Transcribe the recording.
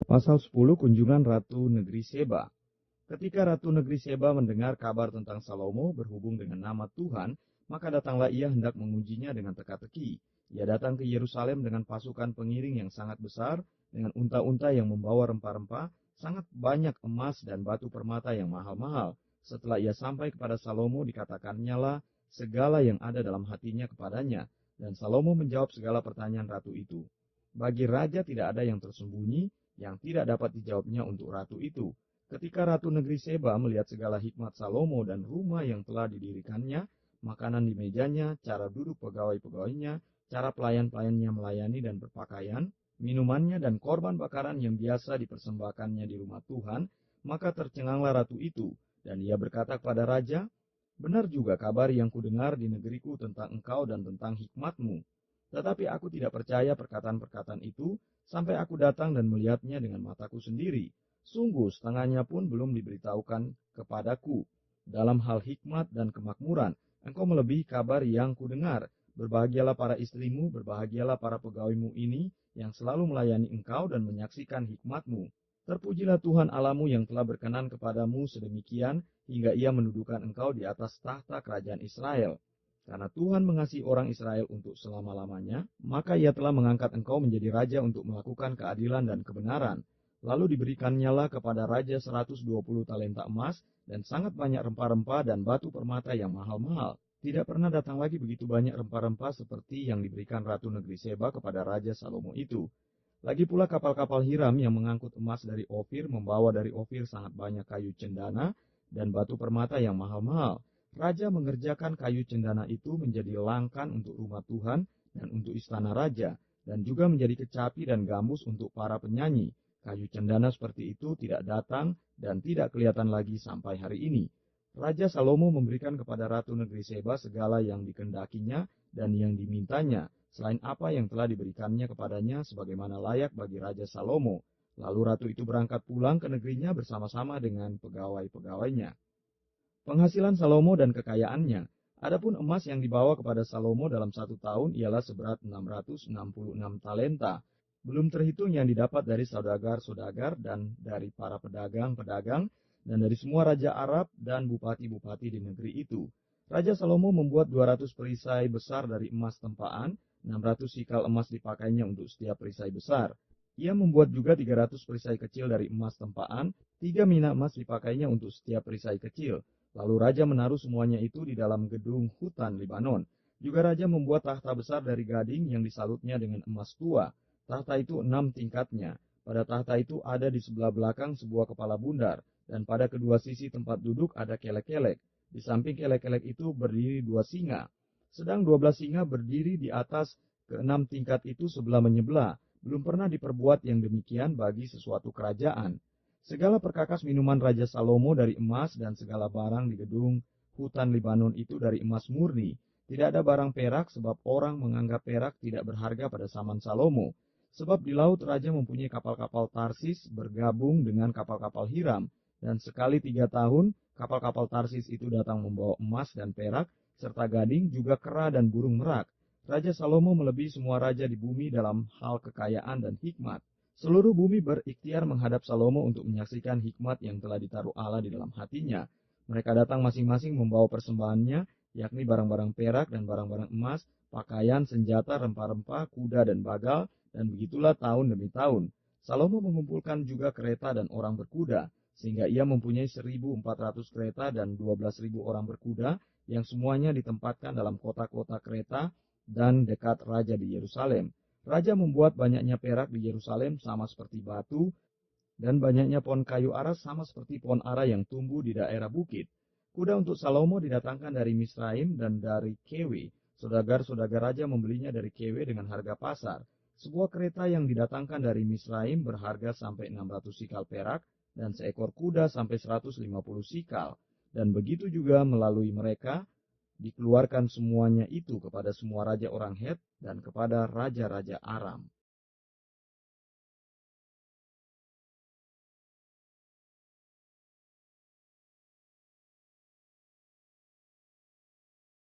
Pasal 10 Kunjungan Ratu Negeri Seba. Ketika Ratu Negeri Seba mendengar kabar tentang Salomo berhubung dengan nama Tuhan, maka datanglah ia hendak mengujinya dengan teka-teki. Ia datang ke Yerusalem dengan pasukan pengiring yang sangat besar, dengan unta-unta yang membawa rempah-rempah, sangat banyak emas dan batu permata yang mahal-mahal. Setelah ia sampai kepada Salomo, dikatakannya lah segala yang ada dalam hatinya kepadanya. Dan Salomo menjawab segala pertanyaan ratu itu. Bagi raja tidak ada yang tersembunyi, yang tidak dapat dijawabnya untuk ratu itu. Ketika Ratu Negeri Seba melihat segala hikmat Salomo dan rumah yang telah didirikannya, makanan di mejanya, cara duduk pegawai-pegawainya, cara pelayan-pelayannya melayani dan berpakaian, minumannya dan korban bakaran yang biasa dipersembahkannya di rumah Tuhan, maka tercenganglah ratu itu, dan ia berkata kepada raja, "Benar juga kabar yang kudengar di negeriku tentang engkau dan tentang hikmatmu. Tetapi aku tidak percaya perkataan-perkataan itu, sampai aku datang dan melihatnya dengan mataku sendiri. Sungguh setengahnya pun belum diberitahukan kepadaku. Dalam hal hikmat dan kemakmuran, engkau melebihi kabar yang kudengar. Berbahagialah para istrimu, berbahagialah para pegawaimu ini, yang selalu melayani engkau dan menyaksikan hikmatmu. Terpujilah Tuhan Allahmu yang telah berkenan kepadamu sedemikian, hingga ia mendudukan engkau di atas tahta kerajaan Israel. Karena Tuhan mengasihi orang Israel untuk selama-lamanya, maka ia telah mengangkat engkau menjadi raja untuk melakukan keadilan dan kebenaran. Lalu diberikannya lah kepada raja 120 talenta emas dan sangat banyak rempah-rempah dan batu permata yang mahal-mahal. Tidak pernah datang lagi begitu banyak rempah-rempah seperti yang diberikan Ratu Negeri Seba kepada Raja Salomo itu. Lagi pula kapal-kapal Hiram yang mengangkut emas dari Ofir membawa dari Ofir sangat banyak kayu cendana dan batu permata yang mahal-mahal. Raja mengerjakan kayu cendana itu menjadi langkan untuk rumah Tuhan dan untuk istana raja, dan juga menjadi kecapi dan gambus untuk para penyanyi. Kayu cendana seperti itu tidak datang dan tidak kelihatan lagi sampai hari ini. Raja Salomo memberikan kepada Ratu Negeri Seba segala yang dikendakinya dan yang dimintanya, selain apa yang telah diberikannya kepadanya sebagaimana layak bagi Raja Salomo. Lalu ratu itu berangkat pulang ke negerinya bersama-sama dengan pegawai-pegawainya. Penghasilan Salomo dan kekayaannya. Adapun emas yang dibawa kepada Salomo dalam 1 tahun ialah seberat 666 talenta. Belum terhitung yang didapat dari saudagar-saudagar dan dari para pedagang-pedagang dan dari semua raja Arab dan bupati-bupati di negeri itu. Raja Salomo membuat 200 perisai besar dari emas tempaan, 600 sikal emas dipakainya untuk setiap perisai besar. Ia membuat juga 300 perisai kecil dari emas tempaan, 3 mina emas dipakainya untuk setiap perisai kecil. Lalu raja menaruh semuanya itu di dalam gedung hutan Libanon. Juga raja membuat tahta besar dari gading yang disalutnya dengan emas tua. Tahta itu 6 tingkatnya. Pada tahta itu ada di sebelah belakang sebuah kepala bundar, dan pada kedua sisi tempat duduk ada kelek-kelek. Di samping kelek-kelek itu berdiri 2 singa. Sedang 12 singa berdiri di atas ke-6 tingkat itu sebelah menyebelah. Belum pernah diperbuat yang demikian bagi sesuatu kerajaan. Segala perkakas minuman Raja Salomo dari emas dan segala barang di gedung hutan Libanon itu dari emas murni. Tidak ada barang perak sebab orang menganggap perak tidak berharga pada zaman Salomo. Sebab di laut Raja mempunyai kapal-kapal Tarsis bergabung dengan kapal-kapal Hiram. Dan sekali 3 tahun kapal-kapal Tarsis itu datang membawa emas dan perak serta gading juga kera dan burung merak. Raja Salomo melebihi semua raja di bumi dalam hal kekayaan dan hikmat. Seluruh bumi berikhtiar menghadap Salomo untuk menyaksikan hikmat yang telah ditaruh Allah di dalam hatinya. Mereka datang masing-masing membawa persembahannya, yakni barang-barang perak dan barang-barang emas, pakaian, senjata, rempah-rempah, kuda dan bagal, dan begitulah tahun demi tahun. Salomo mengumpulkan juga kereta dan orang berkuda, sehingga ia mempunyai 1.400 kereta dan 12.000 orang berkuda, yang semuanya ditempatkan dalam kota-kota kereta dan dekat raja di Yerusalem. Raja membuat banyaknya perak di Yerusalem sama seperti batu, dan banyaknya pohon kayu aras sama seperti pohon ara yang tumbuh di daerah bukit. Kuda untuk Salomo didatangkan dari Misraim dan dari Kewe. Saudagar-saudagar raja membelinya dari Kewe dengan harga pasar. Sebuah kereta yang didatangkan dari Misraim berharga sampai 600 sikal perak, dan seekor kuda sampai 150 sikal. Dan begitu juga melalui mereka, dikeluarkan semuanya itu kepada semua raja orang Het dan kepada raja-raja Aram.